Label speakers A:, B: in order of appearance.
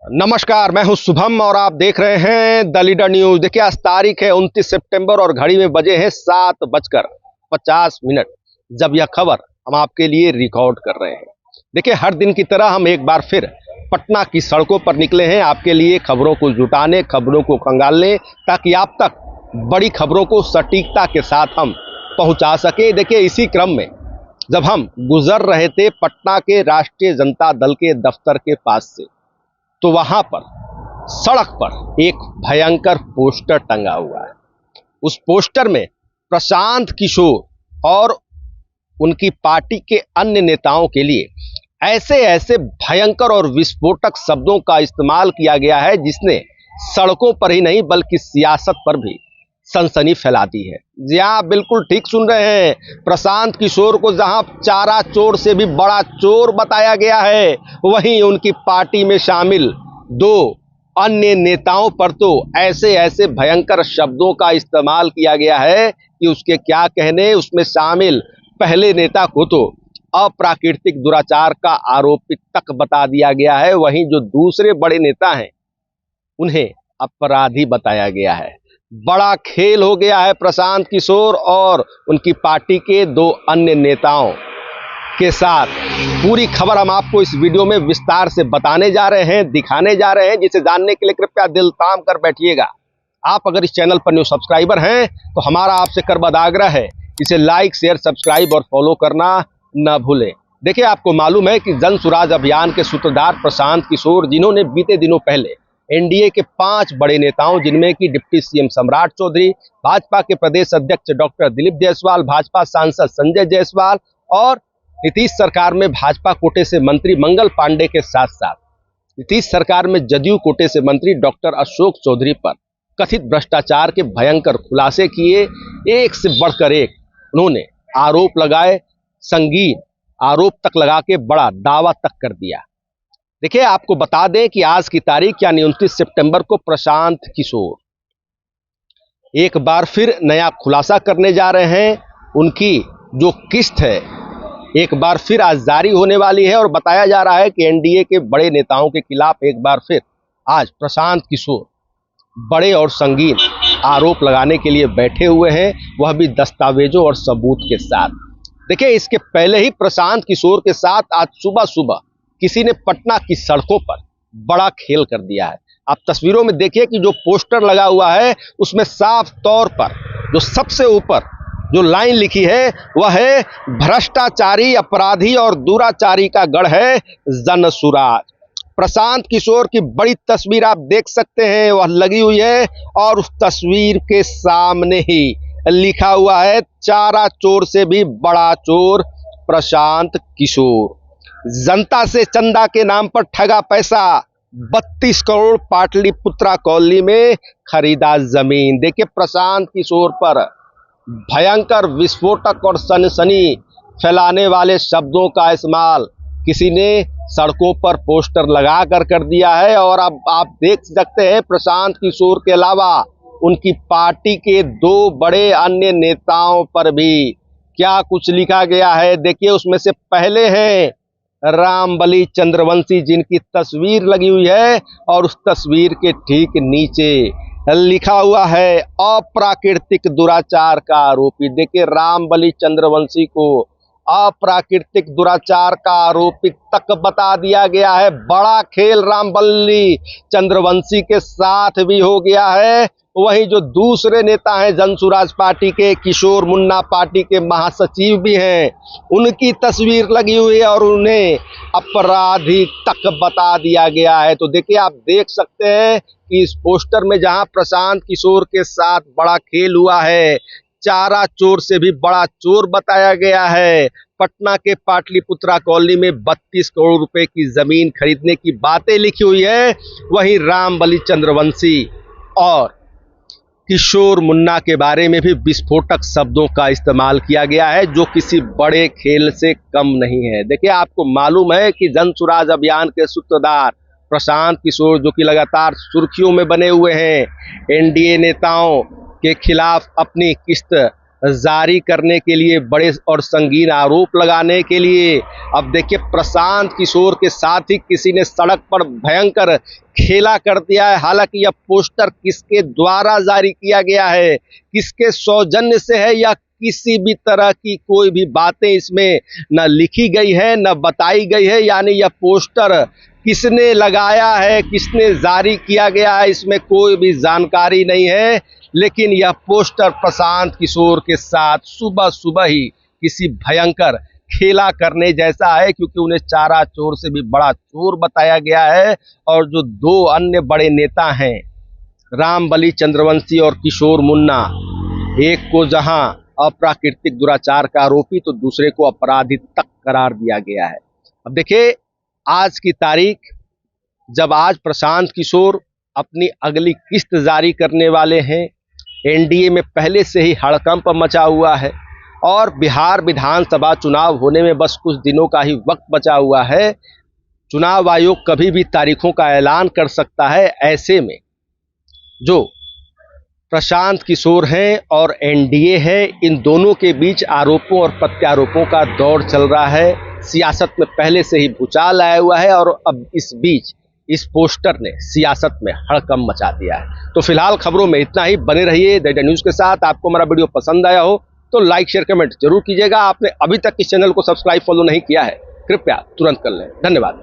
A: नमस्कार, मैं हूं शुभम और आप देख रहे हैं द लीडर न्यूज। देखिए, आज तारीख है 29 सितंबर और घड़ी में बजे हैं 7:50 जब यह खबर हम आपके लिए रिकॉर्ड कर रहे हैं। देखिए, हर दिन की तरह हम एक बार फिर पटना की सड़कों पर निकले हैं आपके लिए खबरों को जुटाने, खबरों को खंगालने, ताकि आप तक बड़ी खबरों को सटीकता के साथ हम पहुंचा सके। देखिए, इसी क्रम में जब हम गुजर रहे थे पटना के राष्ट्रीय जनता दल के दफ्तर के पास से, तो वहां पर सड़क पर एक भयंकर पोस्टर टंगा हुआ है। उस पोस्टर में प्रशांत किशोर और उनकी पार्टी के अन्य नेताओं के लिए ऐसे ऐसे भयंकर और विस्फोटक शब्दों का इस्तेमाल किया गया है जिसने सड़कों पर ही नहीं बल्कि सियासत पर भी सनसनी फैला दी है। जी हाँ, बिल्कुल ठीक सुन रहे हैं। प्रशांत किशोर को जहां चारा चोर से भी बड़ा चोर बताया गया है, वहीं उनकी पार्टी में शामिल दो अन्य नेताओं पर तो ऐसे ऐसे भयंकर शब्दों का इस्तेमाल किया गया है कि उसके क्या कहने। उसमें शामिल पहले नेता को तो अप्राकृतिक दुराचार का आरोपित तक बता दिया गया है, वहीं जो दूसरे बड़े नेता हैं उन्हें अपराधी बताया गया है। बड़ा खेल हो गया है प्रशांत किशोर और उनकी पार्टी के दो अन्य नेताओं के साथ। पूरी खबर हम आपको इस वीडियो में विस्तार से बताने जा रहे हैं, दिखाने जा रहे हैं, जिसे जानने के लिए कृपया दिल थाम कर बैठिएगा। आप अगर इस चैनल पर न्यू सब्सक्राइबर हैं तो हमारा आपसे करबद्ध आग्रह है, इसे लाइक, शेयर, सब्सक्राइब और फॉलो करना न भूलें। देखिए, आपको मालूम है कि जन सुराज अभियान के सूत्रधार प्रशांत किशोर, जिन्होंने बीते दिनों पहले एनडीए के 5 बड़े नेताओं, जिनमें कि डिप्टी सीएम सम्राट चौधरी, भाजपा के प्रदेश अध्यक्ष डॉक्टर दिलीप जायसवाल, भाजपा सांसद संजय जायसवाल और नीतीश सरकार में भाजपा कोटे से मंत्री मंगल पांडे के साथ साथ नीतीश सरकार में जदयू कोटे से मंत्री डॉक्टर अशोक चौधरी पर कथित भ्रष्टाचार के भयंकर खुलासे किए। एक से बढ़कर एक उन्होंने आरोप लगाए, संगीन आरोप तक लगा के बड़ा दावा तक कर दिया। देखिए, आपको बता दें कि आज की तारीख यानी 29 सितंबर को प्रशांत किशोर एक बार फिर नया खुलासा करने जा रहे हैं। उनकी जो किस्त है एक बार फिर आज जारी होने वाली है और बताया जा रहा है कि एनडीए के बड़े नेताओं के खिलाफ एक बार फिर आज प्रशांत किशोर बड़े और संगीन आरोप लगाने के लिए बैठे हुए हैं, वह भी दस्तावेजों और सबूत के साथ। देखिए, इसके पहले ही प्रशांत किशोर के साथ आज सुबह सुबह किसी ने पटना की सड़कों पर बड़ा खेल कर दिया है। आप तस्वीरों में देखिए कि जो पोस्टर लगा हुआ है उसमें साफ तौर पर जो सबसे ऊपर जो लाइन लिखी है वह है, भ्रष्टाचारी, अपराधी और दुराचारी का गढ़ है जन सुराज। प्रशांत किशोर की बड़ी तस्वीर आप देख सकते हैं, वह लगी हुई है और उस तस्वीर के सामने ही लिखा हुआ है, चारा चोर से भी बड़ा चोर प्रशांत किशोर। जनता से चंदा के नाम पर ठगा पैसा, 32 करोड़ पाटलिपुत्रा कॉलोनी में खरीदा जमीन। देखिए, प्रशांत किशोर पर भयंकर विस्फोटक और सनसनी फैलाने वाले शब्दों का इस्तेमाल किसी ने सड़कों पर पोस्टर लगा कर दिया है। और अब आप देख सकते हैं प्रशांत किशोर के अलावा उनकी पार्टी के 2 बड़े अन्य नेताओं पर भी क्या कुछ लिखा गया है। देखिए, उसमें से पहले हैं रामबली चंद्रवंशी, जिनकी तस्वीर लगी हुई है और उस तस्वीर के ठीक नीचे लिखा हुआ है, अप्राकृतिक दुराचार का आरोपी। देखिए, रामबली चंद्रवंशी को अप्राकृतिक दुराचार का आरोपी तक बता दिया गया है। बड़ा खेल रामबली चंद्रवंशी के साथ भी हो गया है। वहीं जो दूसरे नेता हैं जनसुराज पार्टी के, किशोर मुन्ना पार्टी के महासचिव भी हैं, उनकी तस्वीर लगी हुई है और उन्हें अपराधी तक बता दिया गया है। तो देखिए, आप देख सकते हैं कि इस पोस्टर में जहां प्रशांत किशोर के साथ बड़ा खेल हुआ है, चारा चोर से भी बड़ा चोर बताया गया है। पटना के पाटलिपुत्रा कॉलोनी में 32 करोड़ रुपए की जमीन खरीदने की बातें लिखी हुई है। वहीं रामबली चंद्रवंशी और किशोर मुन्ना के बारे में भी विस्फोटक शब्दों का इस्तेमाल किया गया है, जो किसी बड़े खेल से कम नहीं है। देखिए, आपको मालूम है कि जन सुराज अभियान के सूत्रधार प्रशांत किशोर, जो कि लगातार सुर्खियों में बने हुए हैं, एनडीए नेताओं के खिलाफ अपनी किस्त जारी करने के लिए, बड़े और संगीन आरोप लगाने के लिए। अब देखिए, प्रशांत किशोर के साथ ही किसी ने सड़क पर भयंकर खेला कर दिया है। हालांकि यह पोस्टर किसके द्वारा जारी किया गया है, किसके सौजन्य से है, या किसी भी तरह की कोई भी बातें इसमें न लिखी गई है न बताई गई है। यानी यह पोस्टर किसने लगाया है, किसने जारी किया गया है, इसमें कोई भी जानकारी नहीं है। लेकिन यह पोस्टर प्रशांत किशोर के साथ सुबह सुबह ही किसी भयंकर खेला करने जैसा है, क्योंकि उन्हें चारा चोर से भी बड़ा चोर बताया गया है। और जो दो अन्य बड़े नेता हैं, रामबली चंद्रवंशी और किशोर मुन्ना, एक को जहां अप्राकृतिक दुराचार का आरोपी तो दूसरे को अपराधी तक करार दिया गया है। अब देखिए, आज की तारीख, जब आज प्रशांत किशोर अपनी अगली किस्त जारी करने वाले हैं, एनडीए में पहले से ही हड़कंप मचा हुआ है और बिहार विधानसभा चुनाव होने में बस कुछ दिनों का ही वक्त बचा हुआ है। चुनाव आयोग कभी भी तारीखों का ऐलान कर सकता है। ऐसे में जो प्रशांत किशोर हैं और एनडीए है, इन दोनों के बीच आरोपों और प्रत्यारोपों का दौर चल रहा है। सियासत में पहले से ही भूचाल आया हुआ है और अब इस बीच इस पोस्टर ने सियासत में हड़कंप मचा दिया है। तो फिलहाल खबरों में इतना ही। बने रहिए द इंडिया न्यूज़ के साथ। आपको हमारा वीडियो पसंद आया हो तो लाइक शेयर कमेंट जरूर कीजिएगा। आपने अभी तक इस चैनल को सब्सक्राइब फॉलो नहीं किया है, कृपया तुरंत कर लें। धन्यवाद।